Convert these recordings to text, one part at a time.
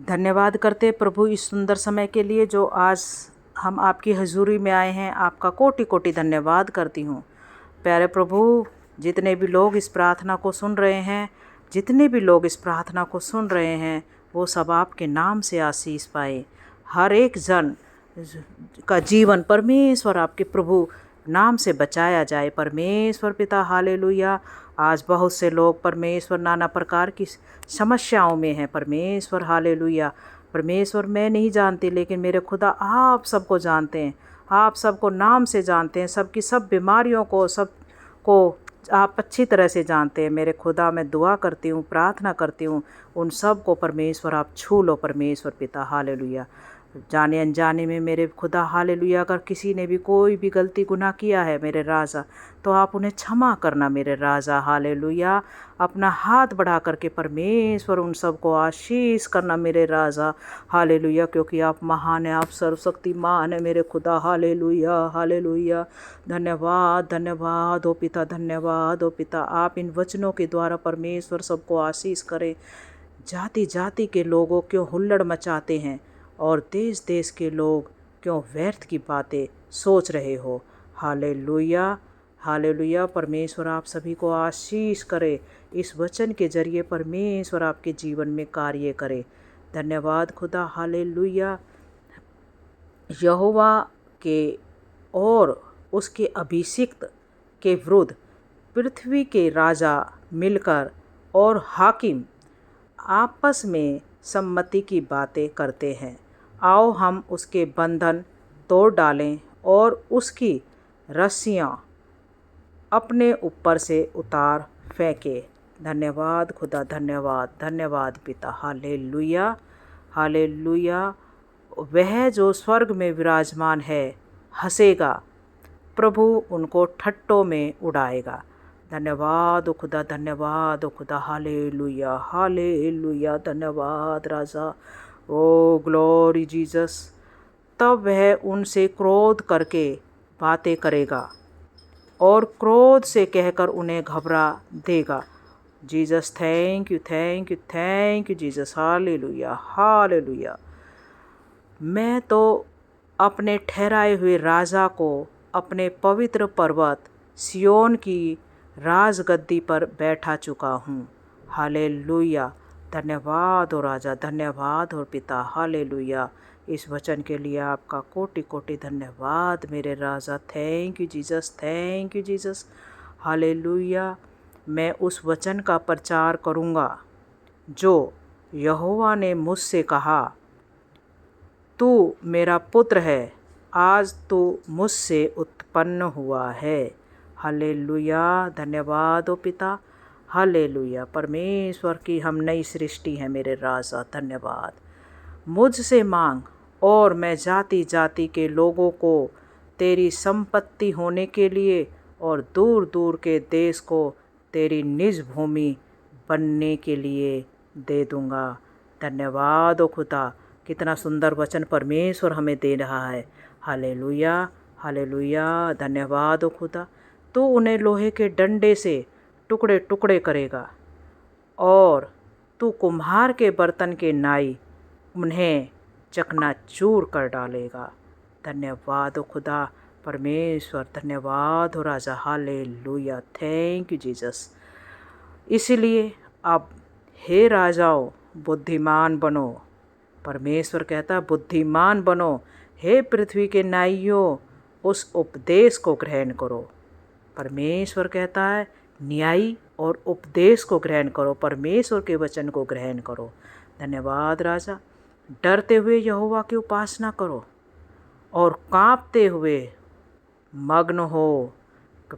धन्यवाद करते प्रभु इस सुंदर समय के लिए जो आज हम आपकी हजूरी में आए हैं। आपका कोटि कोटि धन्यवाद करती हूँ। प्यारे प्रभु, जितने भी लोग इस प्रार्थना को सुन रहे हैं, जितने भी लोग इस प्रार्थना को सुन रहे हैं, वो सब आपके नाम से आशीष पाए। हर एक जन का जीवन परमेश्वर आपके प्रभु नाम से बचाया जाए। परमेश्वर पिता हालेलुया। आज बहुत से लोग परमेश्वर नाना प्रकार की समस्याओं में हैं। परमेश्वर हालेलुया। परमेश्वर मैं नहीं जानती, लेकिन मेरे खुदा आप सबको जानते हैं। आप सबको नाम से जानते हैं। सबकी सब बीमारियों को, सब को आप अच्छी तरह से जानते हैं। मेरे खुदा, मैं दुआ करती हूँ, प्रार्थना करती हूँ, उन सब को परमेश्वर आप छू लो। परमेश्वर पिता हालेलुया। जाने अनजाने में मेरे खुदा हालेलुया, अगर किसी ने भी कोई भी गलती गुनाह किया है मेरे राजा, तो आप उन्हें क्षमा करना मेरे राजा हालेलुया। अपना हाथ बढ़ा करके परमेश्वर उन सबको आशीष करना मेरे राजा हालेलुया, क्योंकि आप महान हैं, आप सर्वशक्तिमान है मेरे खुदा हालेलुया हालेलुया। धन्यवाद धन्यवाद ओ पिता, धन्यवाद ओ पिता। आप इन वचनों के द्वारा परमेश्वर सबको आशीष करें। जाति जाति के लोगों क्यों हुल्लड़ मचाते हैं और देश देश के लोग क्यों व्यर्थ की बातें सोच रहे हो। Hallelujah hallelujah. परमेश्वर आप सभी को आशीष करे। इस वचन के जरिए परमेश्वर आपके जीवन में कार्य करे। धन्यवाद खुदा हालेलुया। यहोवा के और उसके अभिषिक्त के विरुद्ध पृथ्वी के राजा मिलकर और हाकिम आपस में सम्मति की बातें करते हैं। आओ हम उसके बंधन तोड़ डालें और उसकी रस्सियां अपने ऊपर से उतार फेंके। धन्यवाद खुदा, धन्यवाद धन्यवाद पिता हालेलुया हालेलुया। वह जो स्वर्ग में विराजमान है हंसेगा, प्रभु उनको ठट्टों में उड़ाएगा। धन्यवाद ओ खुदा, धन्यवाद ओ खुदा हालेलुया हालेलुया। धन्यवाद राजा। ओ ग्लोरी जीसस। तब वह उनसे क्रोध करके बातें करेगा और क्रोध से कहकर उन्हें घबरा देगा। Jesus, thank you thank you thank you Jesus. Hallelujah hallelujah. मैं तो अपने ठहराए हुए राजा को अपने पवित्र पर्वत सियोन की राजगद्दी पर बैठा चुका हूँ। हालेलुया। धन्यवाद हो राजा, धन्यवाद हो पिता हालेलुया। इस वचन के लिए आपका कोटि कोटि धन्यवाद मेरे राजा। Thank you Jesus, thank you Jesus. Hallelujah. मैं उस वचन का प्रचार करूँगा जो यहोवा ने मुझसे कहा, तू मेरा पुत्र है, आज तू मुझसे उत्पन्न हुआ है। हालेलुया। धन्यवाद ओ पिता हालेलुया। परमेश्वर की हम नई सृष्टि है मेरे राजा। धन्यवाद। मुझसे मांग और मैं जाति जाति के लोगों को तेरी संपत्ति होने के लिए और दूर दूर के देश को तेरी निज भूमि बनने के लिए दे दूँगा। धन्यवाद ओ खुदा। कितना सुंदर वचन परमेश्वर हमें दे रहा है। Hallelujah hallelujah. धन्यवाद ओ खुदा। तू उन्हें लोहे के डंडे से टुकड़े टुकड़े करेगा और तू कुम्हार के बर्तन के नाई उन्हें चकनाचूर कर डालेगा। धन्यवाद ओ खुदा परमेश्वर। धन्यवाद हो राजा। हालेलुया। Thank you Jesus. इसलिए अब हे राजाओं, बुद्धिमान बनो। परमेश्वर कहता है बुद्धिमान बनो। हे पृथ्वी के नाइयों, उस उपदेश को ग्रहण करो। परमेश्वर कहता है न्यायी और उपदेश को ग्रहण करो। परमेश्वर के वचन को ग्रहण करो। धन्यवाद राजा। डरते हुए यहोवा की उपासना करो और कांपते हुए मग्न हो।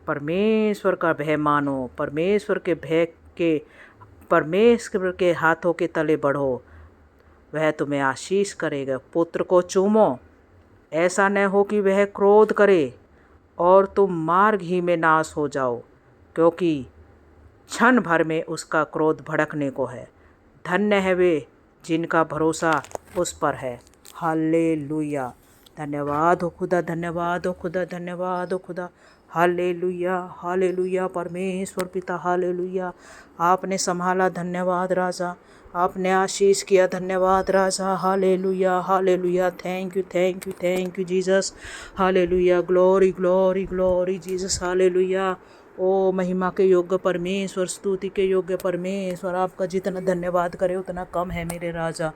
परमेश्वर का भय मानो। परमेश्वर के भय के, परमेश्वर के हाथों के तले बढ़ो, वह तुम्हें आशीष करेगा। पुत्र को चूमो, ऐसा न हो कि वह क्रोध करे और तुम मार्ग ही में नाश हो जाओ, क्योंकि क्षण भर में उसका क्रोध भड़कने को है। धन्य है वे जिनका भरोसा उस पर है। हालेलुया। धन्यवाद हो खुदा, धन्यवाद हो खुदा, धन्यवाद हो खुदा। Hallelujah hallelujah. परमेश्वर पिता हालेलुया। आपने संभाला। धन्यवाद राजा। आपने आशीष किया, धन्यवाद राजा। Hallelujah hallelujah, thank you thank you thank you Jesus. Hallelujah, glory glory glory Jesus. Hallelujah. ओ महिमा के योग्य परमेश्वर, स्तुति के योग्य परमेश्वर, आपका जितना धन्यवाद करे उतना कम है मेरे राजा।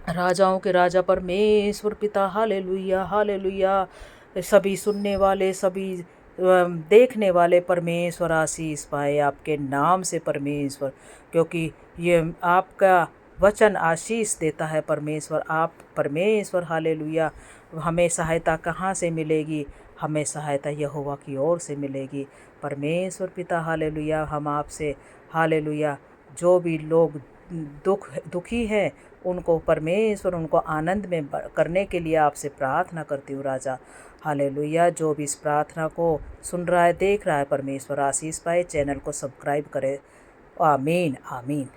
राजाओं के राजा परमेश्वर पिता, हालेलुया हालेलुया। सभी सुनने वाले, सभी देखने वाले परमेश्वर आशीष पाए आपके नाम से परमेश्वर, क्योंकि ये आपका वचन आशीष देता है परमेश्वर। आप परमेश्वर, हालेलुया। हमें सहायता कहाँ से मिलेगी? हमें सहायता यहोवा की ओर से मिलेगी परमेश्वर पिता, हालेलुया। हम आपसे, हालेलुया, जो भी लोग दुखी हैं उनको परमेश्वर, उनको आनंद में करने के लिए आपसे प्रार्थना करती हूँ राजा। हालेलुया। जो भी इस प्रार्थना को सुन रहा है, देख रहा है, परमेश्वर आशीष पाए। चैनल को सब्सक्राइब करें। आमीन आमीन।